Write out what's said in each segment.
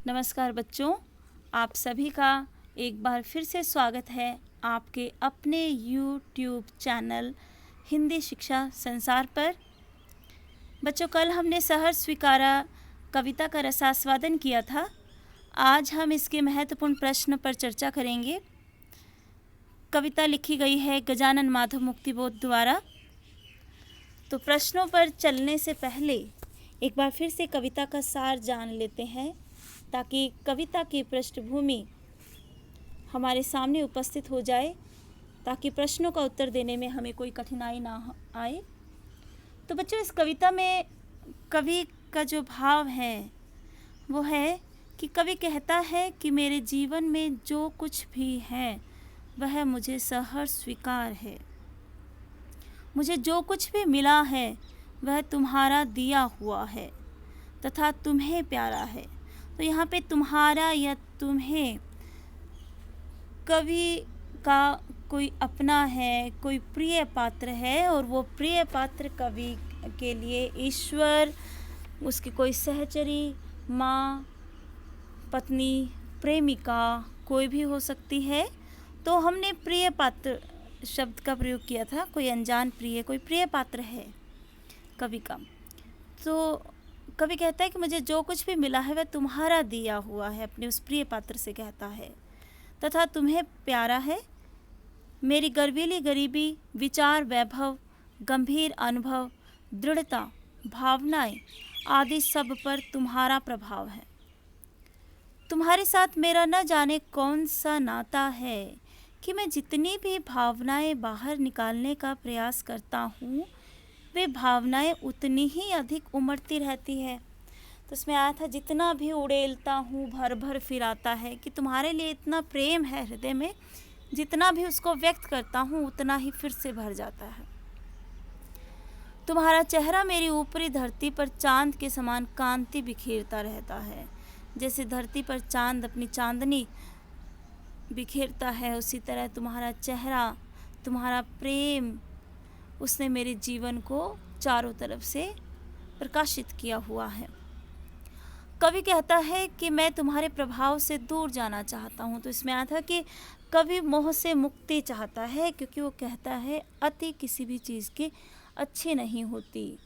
नमस्कार बच्चों, आप सभी का एक बार फिर से स्वागत है आपके अपने YouTube चैनल हिंदी शिक्षा संसार पर। बच्चों, कल हमने सहर्ष स्वीकारा कविता का रसास्वादन किया था। आज हम इसके महत्वपूर्ण प्रश्न पर चर्चा करेंगे। कविता लिखी गई है गजानन माधव मुक्तिबोध द्वारा। तो प्रश्नों पर चलने से पहले एक बार फिर से कविता का सार जान लेते हैं, ताकि कविता की पृष्ठभूमि हमारे सामने उपस्थित हो जाए, ताकि प्रश्नों का उत्तर देने में हमें कोई कठिनाई ना आए। तो बच्चों, इस कविता में कवि का जो भाव है वो है कि कवि कहता है कि मेरे जीवन में जो कुछ भी है वह मुझे सहर्ष स्वीकार है। मुझे जो कुछ भी मिला है वह तुम्हारा दिया हुआ है तथा तुम्हें प्यारा है। तो यहाँ पे तुम्हारा या तुम्हें कवि का कोई अपना है, कोई प्रिय पात्र है, और वो प्रिय पात्र कवि के लिए ईश्वर, उसकी कोई सहचरी, माँ, पत्नी, प्रेमिका कोई भी हो सकती है। तो हमने प्रिय पात्र शब्द का प्रयोग किया था। कोई अनजान प्रिय, कोई प्रिय पात्र है कवि का। तो कवि कहता है कि मुझे जो कुछ भी मिला है वह तुम्हारा दिया हुआ है, अपने उस प्रिय पात्र से कहता है, तथा तुम्हें प्यारा है। मेरी गर्वीली गरीबी, विचार वैभव, गंभीर अनुभव, दृढ़ता, भावनाएं आदि सब पर तुम्हारा प्रभाव है। तुम्हारे साथ मेरा न जाने कौन सा नाता है कि मैं जितनी भी भावनाएं बाहर निकालने का प्रयास करता हूँ वे भावनाएं उतनी ही अधिक उमड़ती रहती है। तो इसमें आया था, जितना भी उड़ेलता हूँ भर भर फिर आता है, कि तुम्हारे लिए इतना प्रेम है हृदय में, जितना भी उसको व्यक्त करता हूँ उतना ही फिर से भर जाता है। तुम्हारा चेहरा मेरी ऊपरी धरती पर चांद के समान कांति बिखेरता रहता है। जैसे धरती पर चांद अपनी चांदनी बिखेरता है, उसी तरह तुम्हारा चेहरा, तुम्हारा प्रेम, उसने मेरे जीवन को चारों तरफ से प्रकाशित किया हुआ है। कवि कहता है कि मैं तुम्हारे प्रभाव से दूर जाना चाहता हूँ। तो इसमें आया था कि कवि मोह से मुक्ति चाहता है, क्योंकि वो कहता है अति किसी भी चीज़ की अच्छी नहीं होती।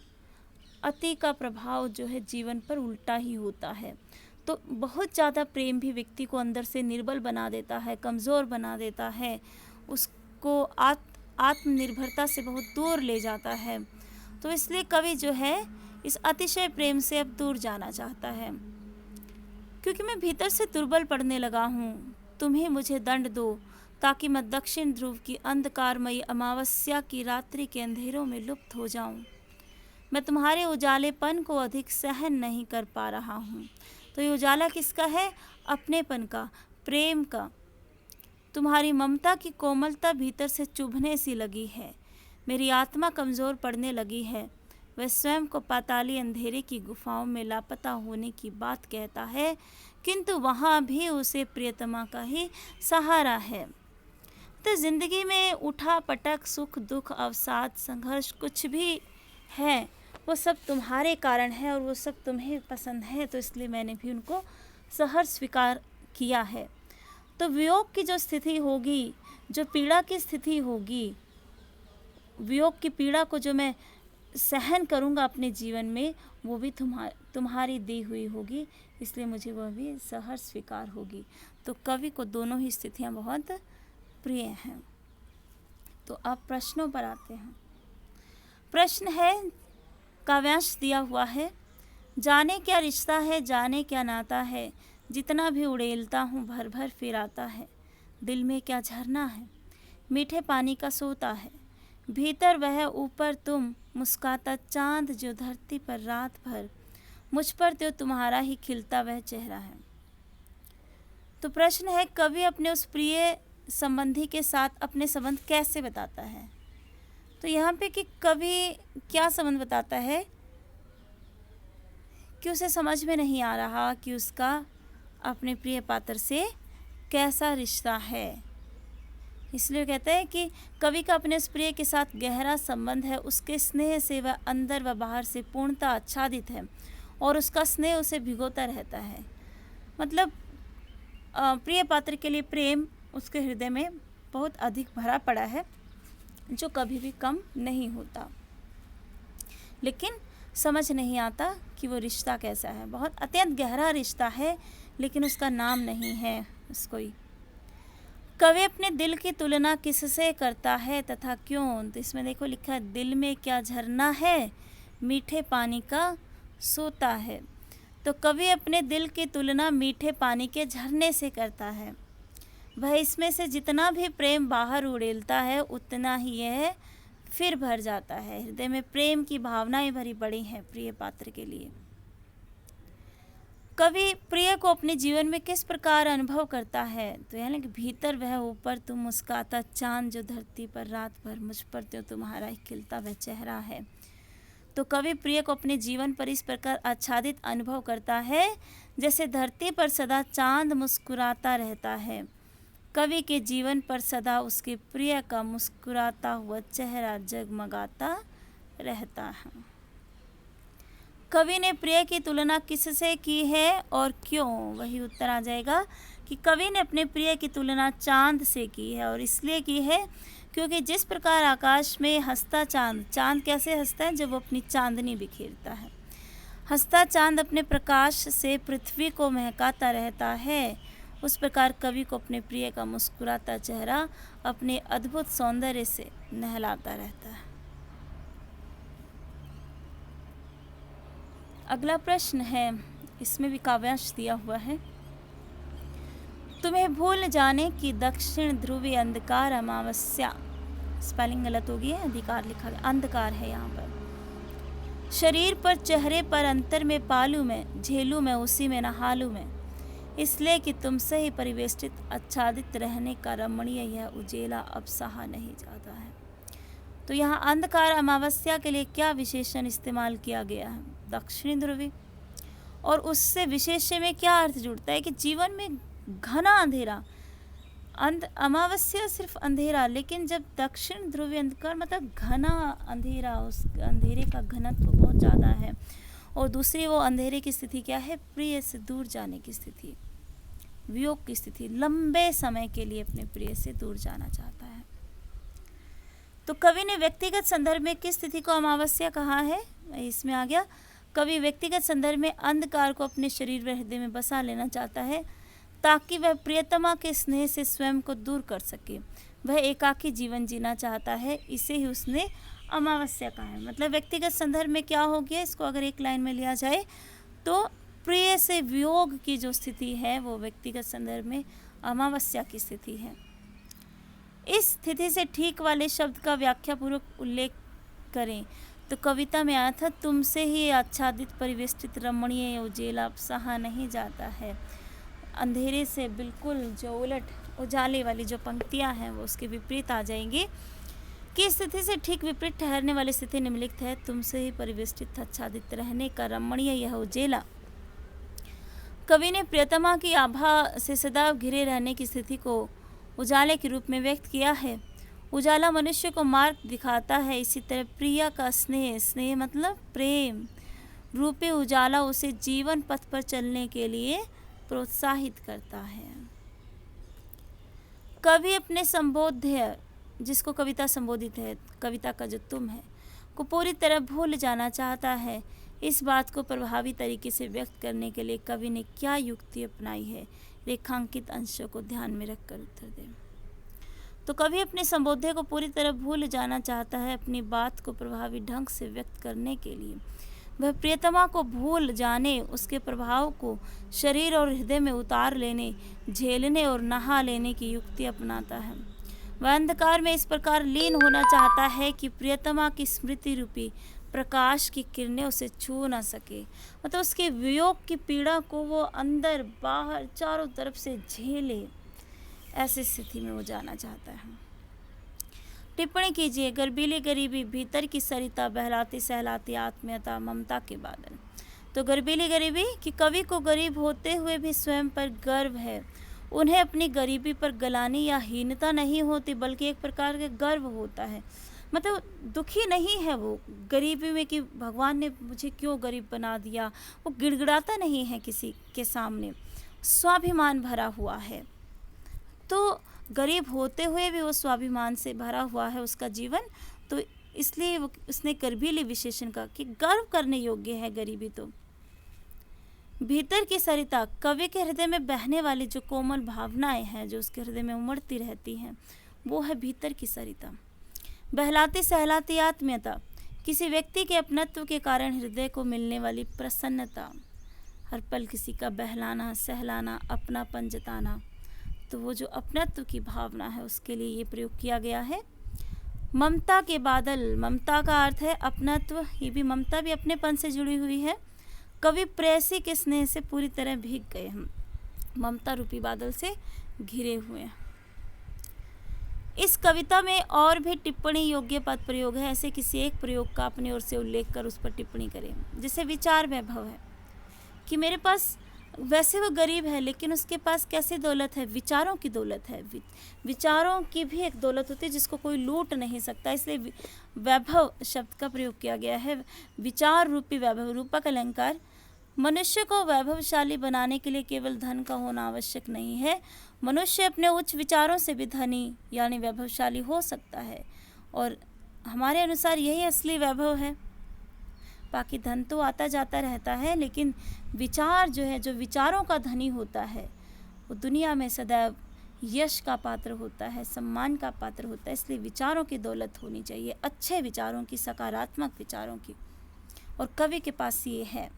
अति का प्रभाव जो है जीवन पर उल्टा ही होता है। तो बहुत ज़्यादा प्रेम भी व्यक्ति को अंदर से निर्बल बना देता है, कमज़ोर बना देता है, उसको आत्मनिर्भरता से बहुत दूर ले जाता है। तो इसलिए कवि जो है इस अतिशय प्रेम से अब दूर जाना चाहता है। क्योंकि मैं भीतर से दुर्बल पड़ने लगा हूँ, तुम्हें मुझे दंड दो, ताकि मैं दक्षिण ध्रुव की अंधकारमयी अमावस्या की रात्रि के अंधेरों में लुप्त हो जाऊँ। मैं तुम्हारे उजालेपन को अधिक सहन नहीं कर पा रहा हूँ। तो ये उजाला किसका है? अपनेपन का, प्रेम का। तुम्हारी ममता की कोमलता भीतर से चुभने सी लगी है। मेरी आत्मा कमज़ोर पड़ने लगी है। वह स्वयं को पाताली अंधेरे की गुफाओं में लापता होने की बात कहता है, किंतु वहाँ भी उसे प्रियतमा का ही सहारा है। तो ज़िंदगी में उठा पटक, सुख दुख, अवसाद, संघर्ष कुछ भी है वो सब तुम्हारे कारण है, और वो सब तुम्हें पसंद है। तो इसलिए मैंने भी उनको सहर्ष स्वीकार किया है। तो वियोग की जो स्थिति होगी, जो पीड़ा की स्थिति होगी, वियोग की पीड़ा को जो मैं सहन करूँगा अपने जीवन में, वो भी तुम्हारी दी हुई होगी, इसलिए मुझे वह भी सहर्ष स्वीकार होगी। तो कवि को दोनों ही स्थितियाँ बहुत प्रिय हैं। तो अब प्रश्नों पर आते हैं। प्रश्न है, काव्यांश दिया हुआ है, जाने क्या रिश्ता है, जाने क्या नाता है, जितना भी उड़ेलता हूँ भर भर फिर आता है। दिल में क्या झरना है, मीठे पानी का सोता है, भीतर वह ऊपर तुम, मुस्काता चांद जो धरती पर रात भर, मुझ पर तो तुम्हारा ही खिलता वह चेहरा है। तो प्रश्न है, कवि अपने उस प्रिय संबंधी के साथ अपने संबंध कैसे बताता है। तो यहाँ पे कि कवि क्या संबंध बताता है कि उसे समझ में नहीं आ रहा कि उसका अपने प्रिय पात्र से कैसा रिश्ता है। इसलिए कहते हैं कि कवि का अपने उस प्रिय के साथ गहरा संबंध है। उसके स्नेह से वह अंदर व बाहर से पूर्णतः आच्छादित है, और उसका स्नेह उसे भिगोता रहता है। मतलब प्रिय पात्र के लिए प्रेम उसके हृदय में बहुत अधिक भरा पड़ा है, जो कभी भी कम नहीं होता। लेकिन समझ नहीं आता कि वो रिश्ता कैसा है। बहुत अत्यंत गहरा रिश्ता है, लेकिन उसका नाम नहीं है उसको ही। कवि अपने दिल की तुलना किससे करता है तथा क्यों? तो इसमें देखो लिखा है, दिल में क्या झरना है, मीठे पानी का सोता है। तो कवि अपने दिल की तुलना मीठे पानी के झरने से करता है। वह इसमें से जितना भी प्रेम बाहर उड़ेलता है, उतना ही यह फिर भर जाता है। हृदय में प्रेम की भावनाएं भरी पड़ी हैं प्रिय पात्र के लिए। कवि प्रिय को अपने जीवन में किस प्रकार अनुभव करता है? तो यानी कि भीतर वह, ऊपर तुम मुस्काता चांद, जो धरती पर रात भर मुझ पर त्यों तुम्हारा ही खिलता वह चेहरा है। तो कवि प्रिय को अपने जीवन पर इस प्रकार आच्छादित अनुभव करता है, जैसे धरती पर सदा चांद मुस्कुराता रहता है। कवि के जीवन पर सदा उसके प्रिय का मुस्कुराता हुआ चेहरा जगमगाता रहता है। कवि ने प्रिय की तुलना किससे की है और क्यों? वही उत्तर आ जाएगा कि कवि ने अपने प्रिय की तुलना चांद से की है, और इसलिए की है क्योंकि जिस प्रकार आकाश में हंसता चांद, चांद कैसे हंसता है? जब वो अपनी चांदनी बिखेरता है। हंसता चांद अपने प्रकाश से पृथ्वी को महकाता रहता है, उस प्रकार कवि को अपने प्रिय का मुस्कुराता चेहरा अपने अद्भुत सौंदर्य से नहलाता रहता है। अगला प्रश्न है, इसमें भी काव्यांश दिया हुआ है। तुम्हें भूल जाने की दक्षिण ध्रुवी अंधकार अमावस्या, स्पेलिंग गलत हो गई है, अधिकार लिखा गया, अंधकार है यहाँ पर। शरीर पर चेहरे पर अंतर में पालू में, झेलू में उसी में नहालू में, इसलिए कि तुमसे ही परिवेष्टित आच्छादित रहने का रमणीय यह उजेला अब सहा नहीं जाता है। तो यहाँ अंधकार अमावस्या के लिए क्या विशेषण इस्तेमाल किया गया है? दक्षिणी ध्रुवी। और उससे विशेष्य में क्या अर्थ जुड़ता है कि जीवन में घना अंधेरा, अमावस्या सिर्फ अंधेरा, लेकिन जब दक्षिण ध्रुवी अंधकार मतलब घना अंधेरा, उस अंधेरे का घनत्व बहुत ज़्यादा है। और दूसरी वो अंधेरे की स्थिति क्या है? प्रिय से दूर जाने की स्थिति, वियोग की स्थिति, लंबे समय के लिए अपने प्रिय से दूर जाना चाहता है। तो कवि ने व्यक्तिगत संदर्भ में किस स्थिति को अमावस्या कहा है? इसमें आ गया, कवि व्यक्तिगत संदर्भ में अंधकार को अपने शरीर व हृदय में बसा लेना चाहता है, ताकि वह प्रियतमा के स्नेह से स्वयं को दूर कर सके। वह एकाकी जीवन जीना चाहता है, इसे ही उसने अमावस्या कहा है। मतलब व्यक्तिगत संदर्भ में क्या हो गया, इसको अगर एक लाइन में लिया जाए तो प्रिय से वियोग की जो स्थिति है वो व्यक्तिगत संदर्भ में अमावस्या की स्थिति है। इस स्थिति से ठीक वाले शब्द का व्याख्यापूर्वक उल्लेख करें तो कविता में आया था, तुमसे ही आच्छादित परिवेष्टित रमणीय उजेला अब सहा नहीं जाता है। अंधेरे से बिल्कुल जो उलट उजाले वाली जो पंक्तियां हैं वो उसके विपरीत आ जाएंगी कि स्थिति से ठीक विपरीत ठहरने वाली स्थिति निम्नलिखित है, तुमसे ही परिवेष्टित आच्छादित रहने का रमणीय यह उजेला। कवि ने प्रियतमा की आभा से सदैव घिरे रहने की स्थिति को उजाले के रूप में व्यक्त किया है। उजाला मनुष्य को मार्ग दिखाता है, इसी तरह प्रिया का स्नेह, स्नेह मतलब प्रेम रूपी उजाला उसे जीवन पथ पर चलने के लिए प्रोत्साहित करता है। कवि अपने संबोध्य, जिसको कविता संबोधित है, कविता का जो तुम है, को पूरी तरह भूल जाना चाहता है। इस बात को प्रभावी तरीके से व्यक्त करने के लिए कवि ने क्या युक्ति अपनाई है? रेखांकित अंशों को ध्यान में रखकर उत्तर दें। तो कवि अपने संबोध्य को पूरी तरह भूल जाना चाहता है। अपनी बात को प्रभावी ढंग से व्यक्त करने के लिए वह प्रियतमा को भूल जाने, उसके प्रभाव को शरीर और हृदय में उतार लेने, झेलने और नहा लेने की युक्ति अपनाता है। वह अंधकार में इस प्रकार लीन होना चाहता है कि प्रियतमा की स्मृति रूपी प्रकाश की किरणें उसे छू ना सके। मतलब उसके वियोग की पीड़ा को वो अंदर बाहर चारों तरफ से झेले, ऐसी स्थिति में वो जाना चाहता है। टिप्पणी कीजिए, गर्बीली गरीबी भीतर की सरिता बहलाती सहलाती आत्मीयता ममता के बादल। तो गर्बीली गरीबी कि कवि को गरीब होते हुए भी स्वयं पर गर्व है। उन्हें अपनी गरीबी पर गलानी या हीनता नहीं होती, बल्कि एक प्रकार का गर्व होता है। मतलब दुखी नहीं है वो गरीबी में कि भगवान ने मुझे क्यों गरीब बना दिया, वो गिड़गिड़ाता नहीं है किसी के सामने। स्वाभिमान भरा हुआ है। तो गरीब होते हुए भी वो स्वाभिमान से भरा हुआ है उसका जीवन, तो इसलिए उसने गर्भीली विशेषण का कि गर्व करने योग्य है गरीबी। तो भीतर की सरिता, कवि के हृदय में बहने वाली जो कोमल भावनाएं हैं, जो उसके हृदय में उमड़ती रहती हैं, वो है भीतर की सरिता। बहलाती सहलाती आत्मीयता, किसी व्यक्ति के अपनत्व के कारण हृदय को मिलने वाली प्रसन्नता, हर पल किसी का बहलाना सहलाना, अपनापन जताना, तो वो जो अपनत्व की भावना है उसके लिए ये प्रयोग किया गया है। ममता के बादल, ममता का अर्थ है अपनत्व, ये भी ममता भी अपनेपन से जुड़ी हुई है। कवि प्रेयसी के स्नेह से पूरी तरह भीग गए, हम ममता रूपी बादल से घिरे हुए हैं। इस कविता में और भी टिप्पणी योग्य पद प्रयोग है, ऐसे किसी एक प्रयोग का अपनी ओर से उल्लेख कर उस पर टिप्पणी करें। जैसे विचार वैभव है कि मेरे पास, वैसे वो गरीब है लेकिन उसके पास कैसी दौलत है, विचारों की दौलत है। विचारों की भी एक दौलत होती है जिसको कोई लूट नहीं सकता, इसलिए वैभव शब्द का प्रयोग किया गया है। विचार रूपी वैभव, रूपक अलंकार। मनुष्य को वैभवशाली बनाने के लिए केवल धन का होना आवश्यक नहीं है, मनुष्य अपने उच्च विचारों से भी धनी यानी वैभवशाली हो सकता है, और हमारे अनुसार यही असली वैभव है। बाकी धन तो आता जाता रहता है, लेकिन विचार जो है, जो विचारों का धनी होता है, वो दुनिया में सदैव यश का पात्र होता है, सम्मान का पात्र होता है। इसलिए विचारों की दौलत होनी चाहिए, अच्छे विचारों की, सकारात्मक विचारों की, और कवि के पास ये है।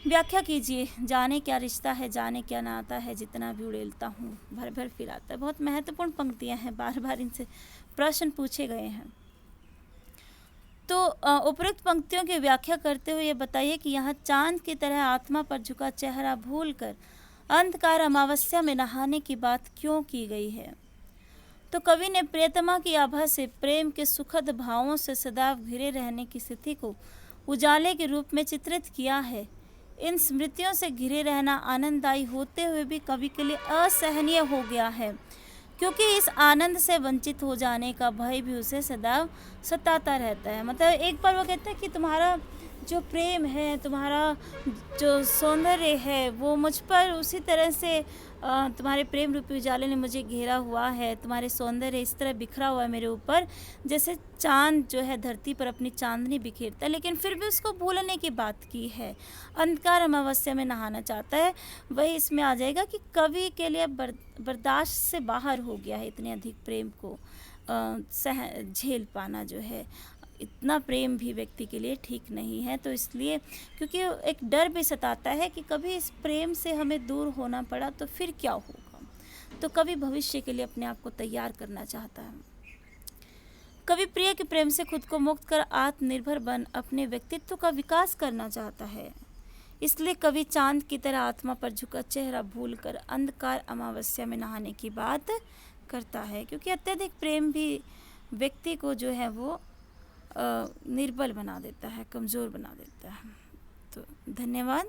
व्याख्या कीजिए। जाने क्या रिश्ता है, जाने क्या नाता है, जितना भी उड़ेलता हूँ भर भर फिराता है। बहुत महत्वपूर्ण पंक्तियाँ हैं, बार बार इनसे प्रश्न पूछे गए हैं। तो उपरोक्त पंक्तियों की व्याख्या करते हुए ये बताइए कि यहाँ चांद की तरह आत्मा पर झुका चेहरा भूलकर अंधकार अमावस्या में नहाने की बात क्यों की गई है। तो कवि ने प्रियतमा की आभा से प्रेम के सुखद भावों से सदैव घिरे रहने की स्थिति को उजाले के रूप में चित्रित किया है। इन स्मृतियों से घिरे रहना आनंददायी होते हुए भी कवि के लिए असहनीय हो गया है, क्योंकि इस आनंद से वंचित हो जाने का भय भी उसे सदैव सताता रहता है। मतलब एक बार वो कहते हैं कि तुम्हारा जो प्रेम है, तुम्हारा जो सौंदर्य है, वो मुझ पर उसी तरह से तुम्हारे प्रेम रूपी उजाले ने मुझे घेरा हुआ है, तुम्हारे सौंदर्य इस तरह बिखरा हुआ है मेरे ऊपर, जैसे चांद जो है धरती पर अपनी चांदनी बिखेरता है। लेकिन फिर भी उसको भूलने की बात की है, अंधकार अमावस्या में नहाना चाहता है। वही इसमें आ जाएगा कि कवि के लिए बर्दाश्त से बाहर हो गया है इतने अधिक प्रेम को झेल पाना, जो है इतना प्रेम भी व्यक्ति के लिए ठीक नहीं है। तो इसलिए, क्योंकि एक डर भी सताता है कि कभी इस प्रेम से हमें दूर होना पड़ा तो फिर क्या होगा। तो कवि भविष्य के लिए अपने आप को तैयार करना चाहता है। कवि प्रिय के प्रेम से खुद को मुक्त कर आत्मनिर्भर बन अपने व्यक्तित्व का विकास करना चाहता है। इसलिए कवि चांद की तरह आत्मा पर झुका चेहरा भूलकर अंधकार अमावस्या में नहाने की बात करता है, क्योंकि अत्यधिक प्रेम भी व्यक्ति को जो है वो निर्बल बना देता है, कमज़ोर बना देता है। तो धन्यवाद।